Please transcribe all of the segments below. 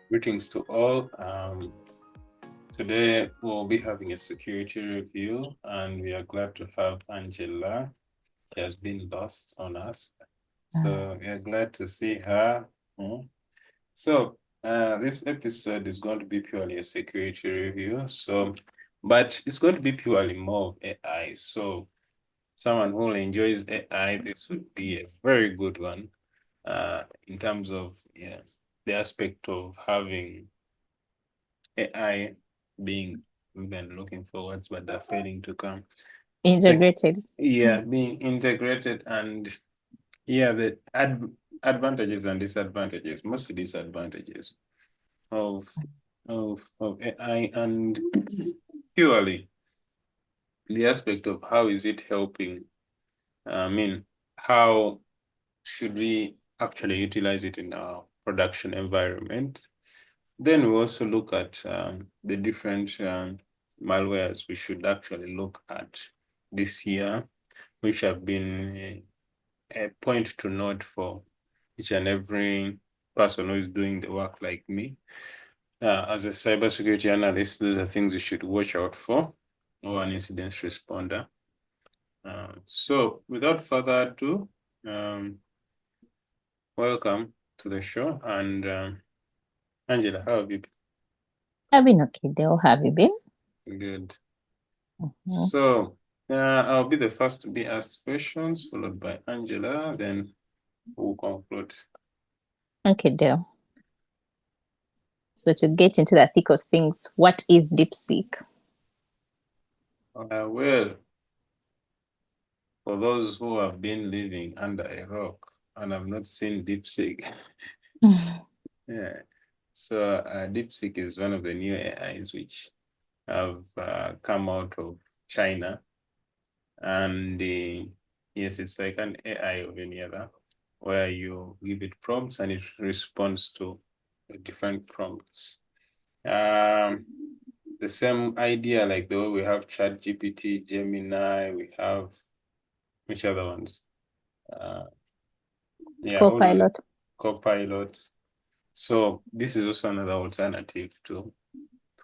Greetings to all. Today we'll be having a security review, and we are glad to have Angella. She has been lost on us, so we are glad to see her. So this episode is going to be purely a security review. But it's going to be purely more of AI. So someone who enjoys AI, this would be a very good one. In terms of the aspect of having AI being, even looking for words, but they're failing to come. Integrated. Being integrated, and the advantages and disadvantages, mostly disadvantages of AI, and purely the aspect of how is it helping. How should we actually utilize it in our production environment? Then we also look at the different malwares we should actually look at this year, which have been a point to note for each and every person who is doing the work like me. As a cybersecurity analyst, those are things you should watch out for, or an incident responder. So without further ado, welcome to the show. And Angela, how have you been? I've been okay, Dale. How have you been? Good. So I'll be the first to be asked questions, followed by Angela, then we'll conclude. Okay, Dale. So to get into the thick of things, what is DeepSeek? Well, for those who have been living under a rock and have not seen DeepSeek, so DeepSeek is one of the new AIs which have come out of China, and yes, it's like an AI of any other, where you give it prompts and it responds to different prompts. The same idea, like the way we have ChatGPT, Gemini, we have which other ones? Copilot. So this is also another alternative to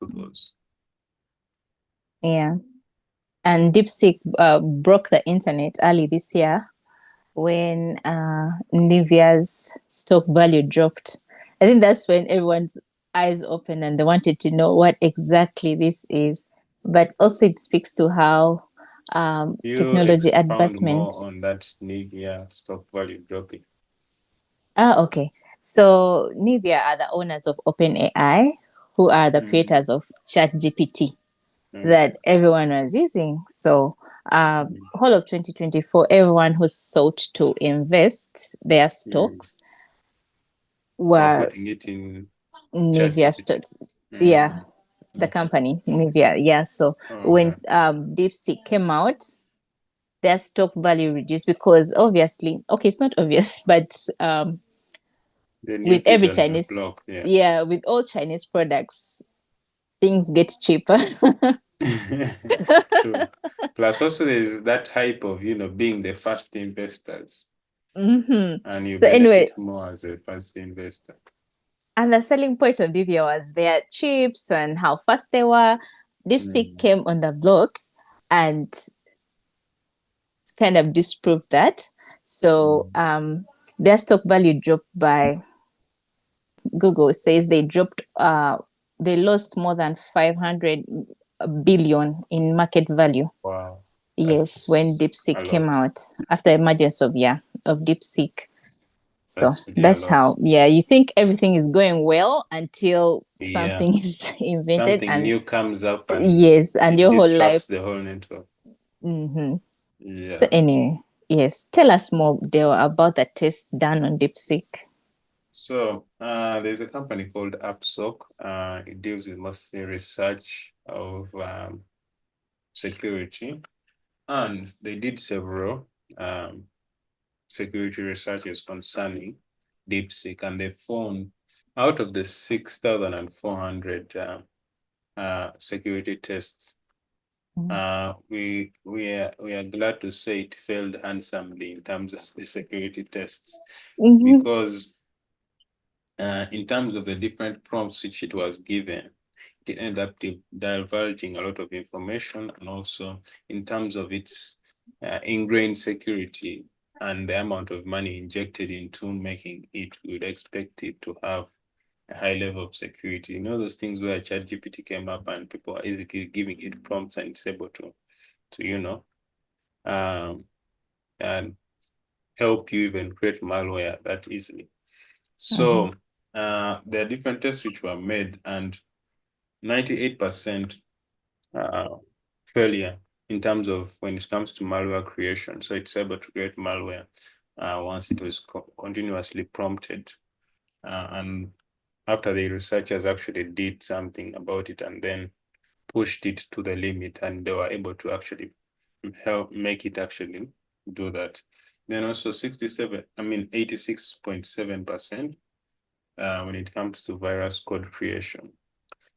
those. Yeah. And DeepSeek broke the internet early this year when Nivea's stock value dropped. I think that's when everyone's eyes opened and they wanted to know what exactly this is. But also it speaks to how technology advancements. More on that Nivea stock value dropping. Okay. So Nivea are the owners of OpenAI, who are the creators of ChatGPT that everyone was using. So whole of 2024, everyone who sought to invest their stocks were putting it in Nivea stocks. Yeah, the company Nivea. Yeah. So when DeepSeek came out, their stock value reduced because obviously, okay, it's not obvious, but with every Chinese, with all Chinese products, things get cheaper. True. Plus, also there's that hype of being the first investors, and you benefit more as a first investor. And the selling point of Nivea was their chips and how fast they were. DeepSeek came on the block and kind of disproved that. So their stock value dropped by, Google says they dropped, they lost more than 500 billion in market value. Wow. Yes, when DeepSeek came out after emergence of DeepSeek. So that's how, you think everything is going well until something is invented. Something new comes up and and your whole life. The whole network. Yeah. So anyway, yes. Tell us more, Dale, about the test done on DeepSeek. So there's a company called AppSoc. It deals with mostly research of security, and they did several security researches concerning DeepSeek, and they found out of the 6,400 security tests we are glad to say it failed handsomely in terms of the security tests, because in terms of the different prompts which it was given, it ended up divulging a lot of information, and also in terms of its ingrained security and the amount of money injected into making it, we would expect it to have a high level of security. You know, those things where ChatGPT came up and people are easily giving it prompts and it's able to and help you even create malware that easily. So there are different tests which were made, and 98% failure in terms of when it comes to malware creation. So it's able to create malware once it was continuously prompted. And after the researchers actually did something about it and then pushed it to the limit, and they were able to actually help make it actually do that. Then also 86.7% when it comes to virus code creation.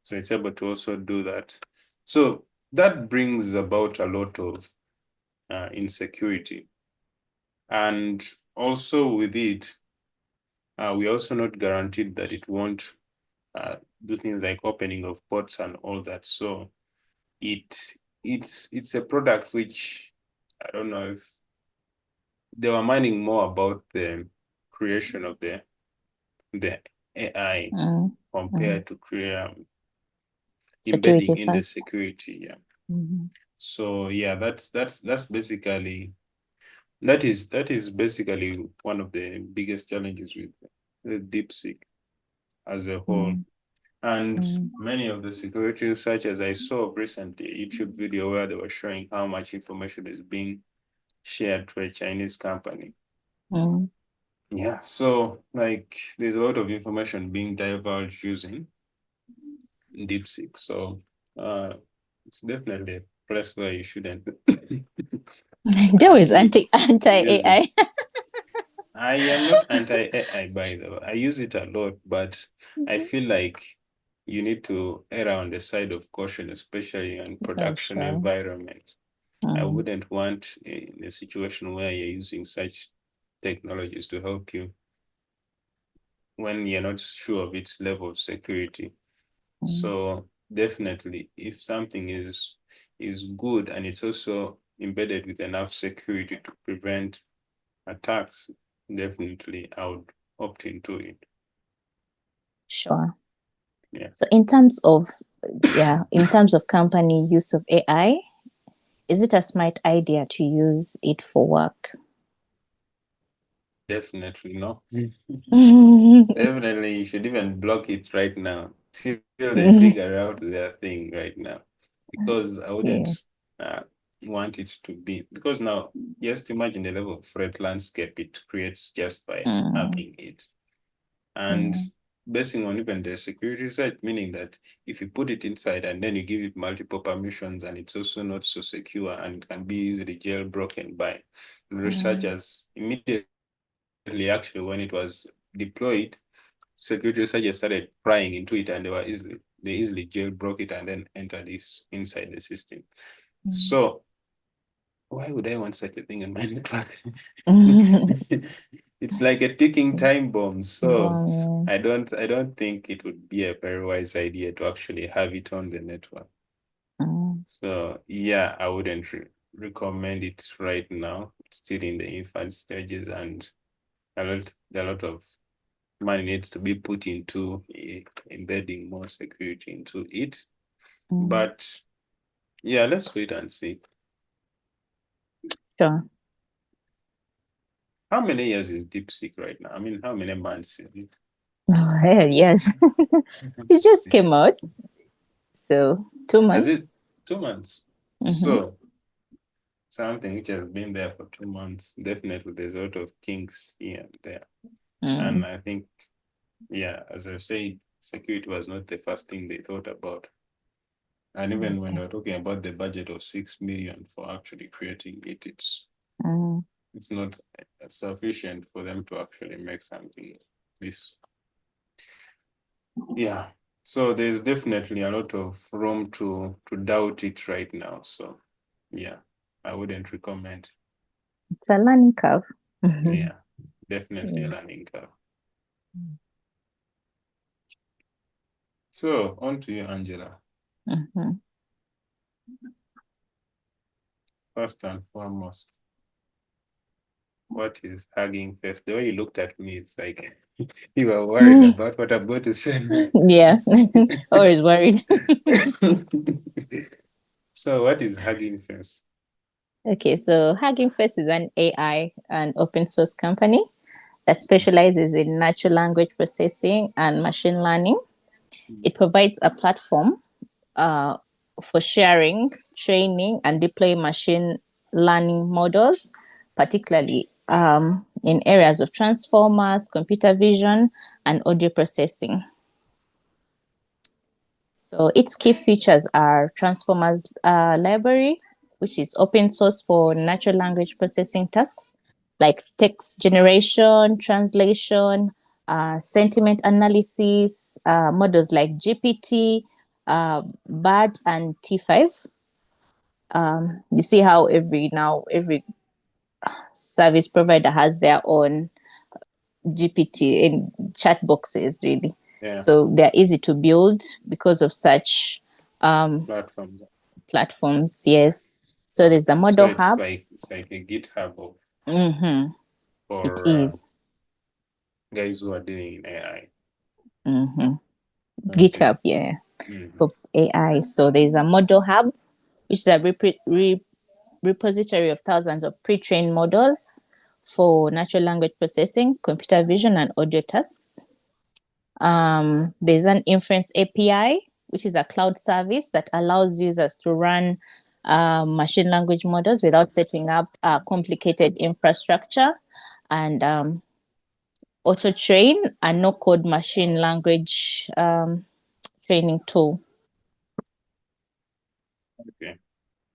So it's able to also do that. So that brings about a lot of insecurity. And also with it, we're also not guaranteed that it won't do things like opening of ports and all that. So it's a product which I don't know if they were mining more about the creation of the AI compared to embedding in the security. So yeah, that's basically that is basically one of the biggest challenges with the DeepSeek as a whole. And many of the security researchers, I saw recently a YouTube video where they were showing how much information is being shared to a Chinese company. Yeah, so like there's a lot of information being divulged using DeepSeek. So it's definitely a place where you shouldn't. There is anti-AI. I am not anti-AI, by the way. I use it a lot, but I feel like you need to err on the side of caution, especially in production environment. I wouldn't want in a situation where you're using such technologies to help you when you're not sure of its level of security. So definitely, if something is good and it's also embedded with enough security to prevent attacks, definitely I would opt into it. Sure. Yeah. So in terms of company use of AI, is it a smart idea to use it for work? Definitely no. Definitely you should even block it right now till they figure out their thing right now, because I wouldn't want it to be, because now just imagine the level of threat landscape it creates just by having it. And basing on even the security side, meaning that if you put it inside and then you give it multiple permissions and it's also not so secure and can be easily jailbroken by researchers immediately. Actually, when it was deployed, security researchers started prying into it, and they easily jailbroke it and then entered this inside the system. So why would I want such a thing in my network? It's like a ticking time bomb. So I don't think it would be a very wise idea to actually have it on the network. So yeah, I wouldn't recommend it right now. It's still in the infant stages, and a lot of money needs to be put into embedding more security into it. But yeah, let's wait and see. Sure. How many years is DeepSeek right now? I mean, how many months is it? Oh, yes. It just came out. So 2 months. Has it 2 months? So something which has been there for 2 months, definitely there's a lot of kinks here and there. And I think, yeah, as I said, security was not the first thing they thought about. And even when they're talking about the budget of 6 million for actually creating it, it's not sufficient for them to actually make something this. Yeah. So there's definitely a lot of room to doubt it right now. So yeah, I wouldn't recommend. It's a learning curve. Yeah, definitely a Yeah. learning curve. So on to you, Angela. First and foremost, what is Hugging Face? The way you looked at me, it's like you are worried about what I'm going to say. Yeah, always worried. So what is Hugging Face? Okay, so Hugging Face is an AI and open source company that specializes in natural language processing and machine learning. It provides a platform uh, for sharing, training, and deploying machine learning models, particularly in areas of transformers, computer vision, and audio processing. So its key features are Transformers library, which is open source for natural language processing tasks like text generation, translation, sentiment analysis, models like GPT, BART, and T5. You see how every service provider has their own GPT in chat boxes, really. Yeah. So they're easy to build because of such Platforms. platforms. Yes. So there's the model So it's hub. like a GitHub of It for is. guys who are doing AI. Okay. GitHub, yeah, for AI. So there's a model hub, which is a repository of thousands of pre-trained models for natural language processing, computer vision, and audio tasks. There's an inference API, which is a cloud service that allows users to run machine language models without setting up a complicated infrastructure, and auto train a no code machine language training tool. Okay.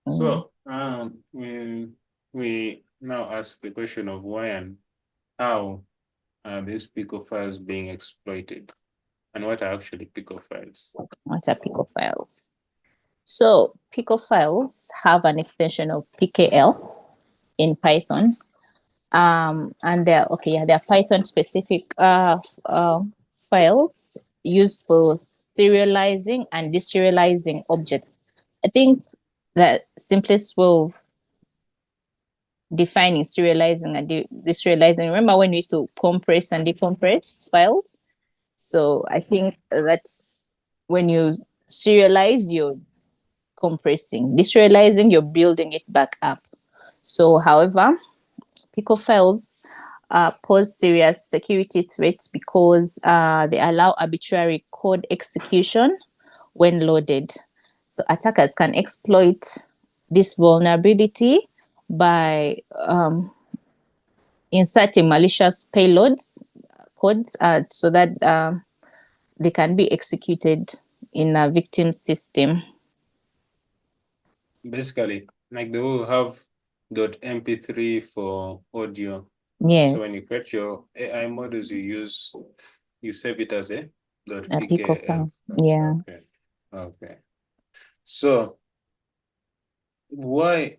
So we now ask the question of why and how are these Pickle Files being exploited, and what are actually Pickle Files? What are Pickle Files? So Pickle Files have an extension of PKL in Python. And they're Python specific files used for serializing and deserializing objects. I think the simplest way of defining serializing and deserializing, remember when we used to compress and decompress files? So I think that's when you serialize, you're compressing. Deserializing, you're building it back up. So, however, Pickle files pose serious security threats because they allow arbitrary code execution when loaded. So attackers can exploit this vulnerability by inserting malicious payloads codes so that they can be executed in a victim system. Basically, like they will have .mp3 for audio. Yes. So when you create your AI models, you save it as a Pickle .pkf. file. Yeah. Okay. Okay. So why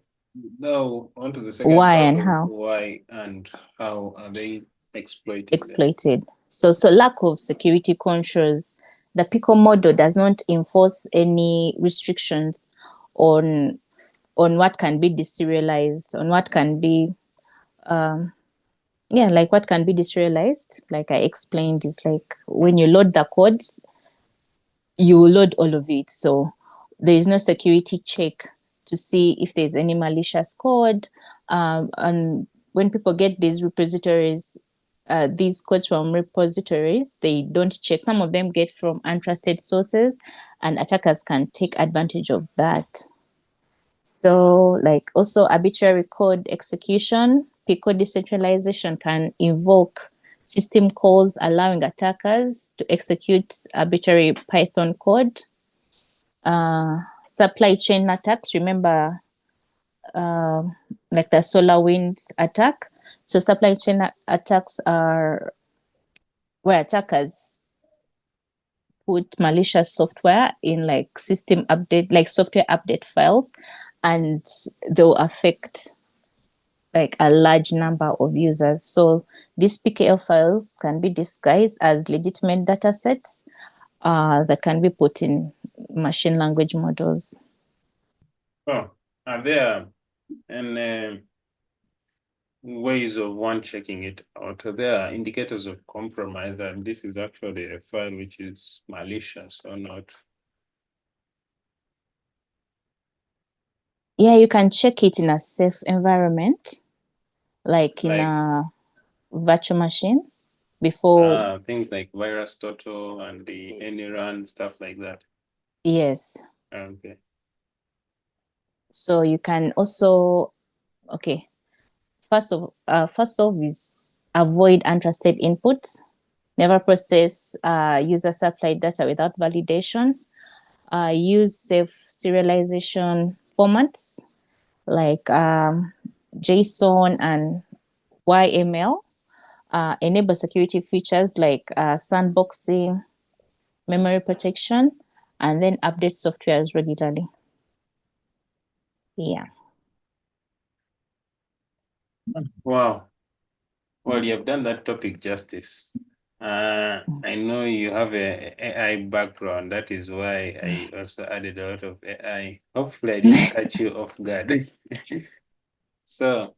now on to the second Why part and of how? why and how are they exploited? Exploited. So lack of security controls. The Pickle model does not enforce any restrictions on what can be deserialized, on what can be like what can be deserialized. Like I explained, is like when you load the codes, you load all of it. So there is no security check to see if there's any malicious code. And when people get these repositories, these codes from repositories, they don't check. Some of them get from untrusted sources, and attackers can take advantage of that. So, like also arbitrary code execution, Pico decentralization can invoke system calls allowing attackers to execute arbitrary Python code. Supply chain attacks, remember like the SolarWinds attack. So supply chain attacks are where attackers put malicious software in like system update, like software update files, and they'll affect like a large number of users. So these PKL files can be disguised as legitimate data sets that can be put in machine language models. Oh, are there ways of one checking it out? Are there indicators of compromise that this is actually a file which is malicious or not? Yeah, you can check it in a safe environment, like in a virtual machine before. Things like VirusTotal and the AnyRun, stuff like that. Yes. Okay. So you can also, okay. First of is avoid untrusted inputs. Never process user supplied data without validation. Use safe serialization formats like JSON and YML. Enable security features like sandboxing, memory protection, and then update softwares regularly. Yeah. Wow. Well, you have done that topic justice. I know you have a AI background. That is why I also added a lot of AI. Hopefully, I didn't catch you off guard. So,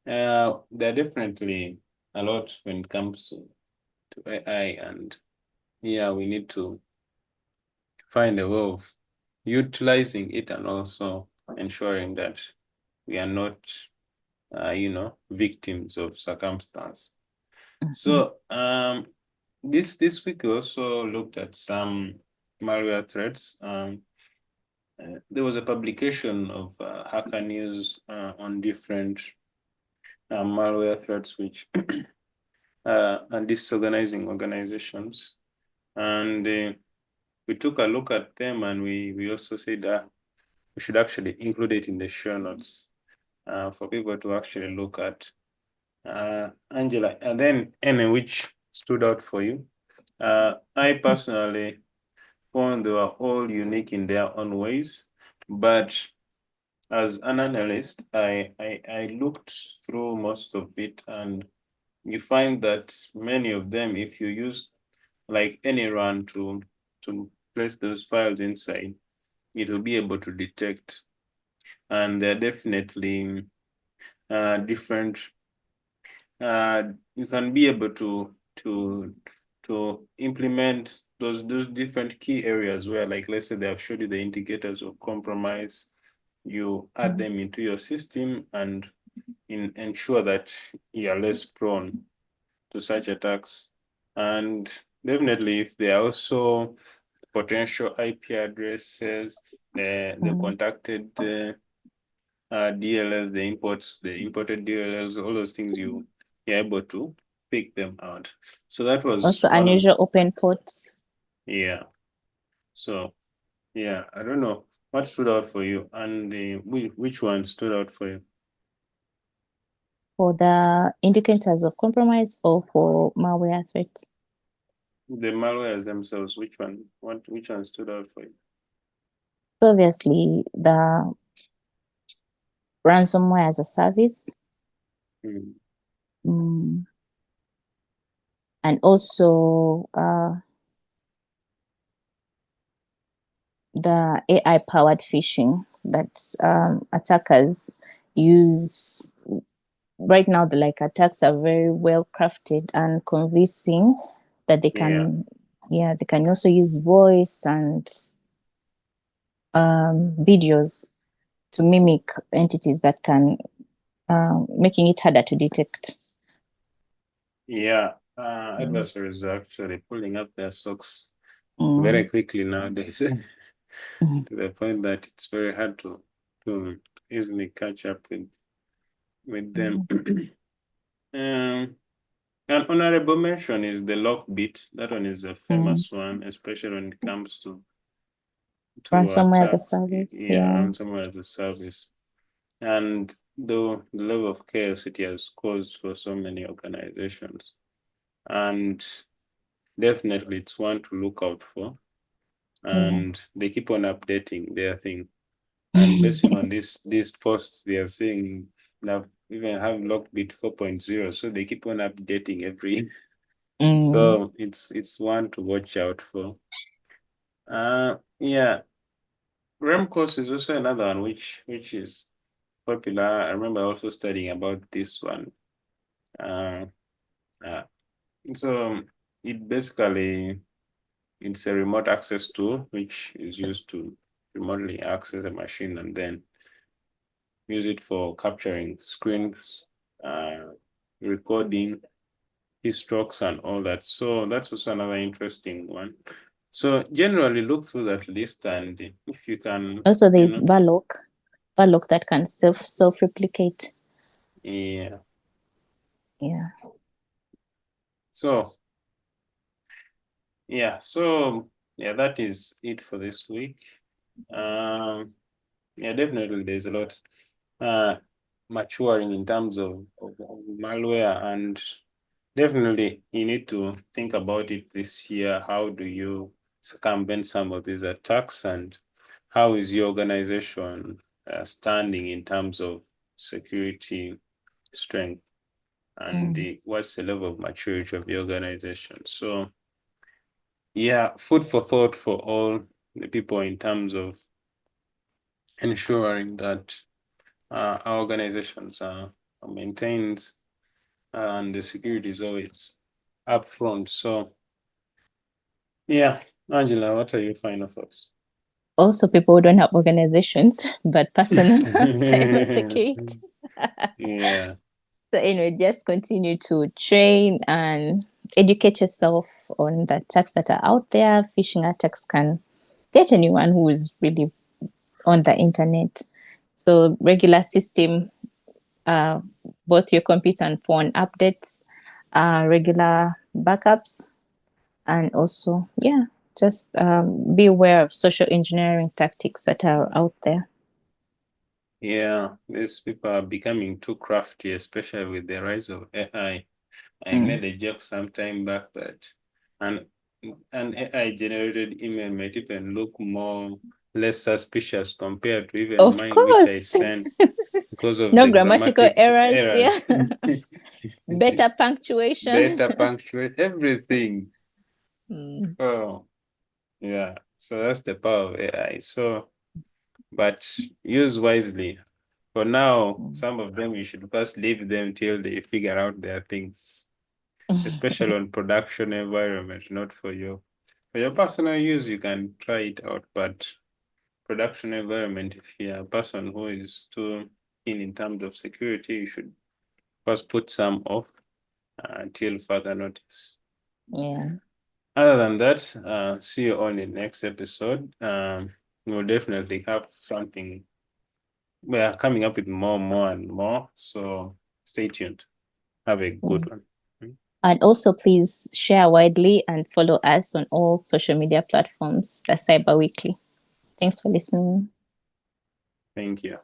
there are definitely a lot when it comes to AI, and yeah, we need to find a way of utilizing it and also ensuring that we are not, victims of circumstance. So this week we also looked at some malware threats. There was a publication of Hacker News on different malware threats which are disorganizing organizations, and we took a look at them, and we also said that we should actually include it in the show notes for people to actually look at. Angela, and then any which stood out for you? I personally found they were all unique in their own ways, but as an analyst, I looked through most of it, and you find that many of them, if you use like any run to place those files inside, it will be able to detect, and they're definitely different. You can be able to implement those different key areas where, like, let's say they have showed you the indicators of compromise. You add them into your system and ensure that you are less prone to such attacks. And definitely, if there are also potential IP addresses, the contacted DLLs, the imported DLLs, all those things, you're able to pick them out. So that was also unusual open ports. Yeah. So yeah, I don't know what stood out for you, and which one stood out for you? For the indicators of compromise or for malware threats? The malwares themselves, which one stood out for you? So obviously, the ransomware as a service. And also the AI-powered phishing that attackers use. Right now, the attacks are very well crafted and convincing that they can, they can also use voice and videos to mimic entities that can, making it harder to detect. Yeah, adversaries are actually pulling up their socks very quickly nowadays, to the point that it's very hard to easily catch up with them. An honorable mention is the lock bit. That one is a famous one, especially when it comes to ransomware as a attacks. service. Ransomware as a service. And the level of chaos it has caused for so many organizations. And definitely it's one to look out for. And they keep on updating their thing. And based on these posts, they are saying now even have Lockbit 4.0, so they keep on updating every. So it's one to watch out for. Yeah, RAM course is also another one which is popular. I remember also studying about this one. So it basically it's a remote access tool which is used to remotely access a machine and then use it for capturing screens, recording keystrokes and all that. So that's also another interesting one. So generally look through that list, and if you can also there's Valok that can self-replicate. Yeah. So that is it for this week. Yeah, definitely there's a lot maturing in terms of malware, and definitely you need to think about it this year. How do you circumvent some of these attacks, and how is your organization standing in terms of security strength, and what's the level of maturity of the organization? So yeah, food for thought for all the people in terms of ensuring that our organizations are maintained and the security is always upfront. So yeah, Angela, what are your final thoughts? Also, people who don't have organizations, but personal cybersecurity. Yeah. So anyway, just continue to train and educate yourself on the attacks that are out there. Phishing attacks can get anyone who is really on the internet. So regular system, both your computer and phone updates, regular backups, and also, just be aware of social engineering tactics that are out there. Yeah, these people are becoming too crafty, especially with the rise of AI. I made a joke some time back that an AI generated email might even look less suspicious compared to even mine, which I sent because of no the grammatical errors. Yeah. Better punctuation. Better punctuate everything. Oh, yeah. So that's the power of AI. So, but use wisely. For now, some of them you should first leave them till they figure out their things, especially on production environment, not for your personal use. You can try it out, but production environment, if you're a person who is too keen in terms of security, you should first put some off until further notice. Yeah. Other than that, see you on the next episode. We'll definitely have something. We are coming up with more and more. So stay tuned. Have a good one. And also, please share widely and follow us on all social media platforms, the Cyber Weekly. Thanks for listening. Thank you.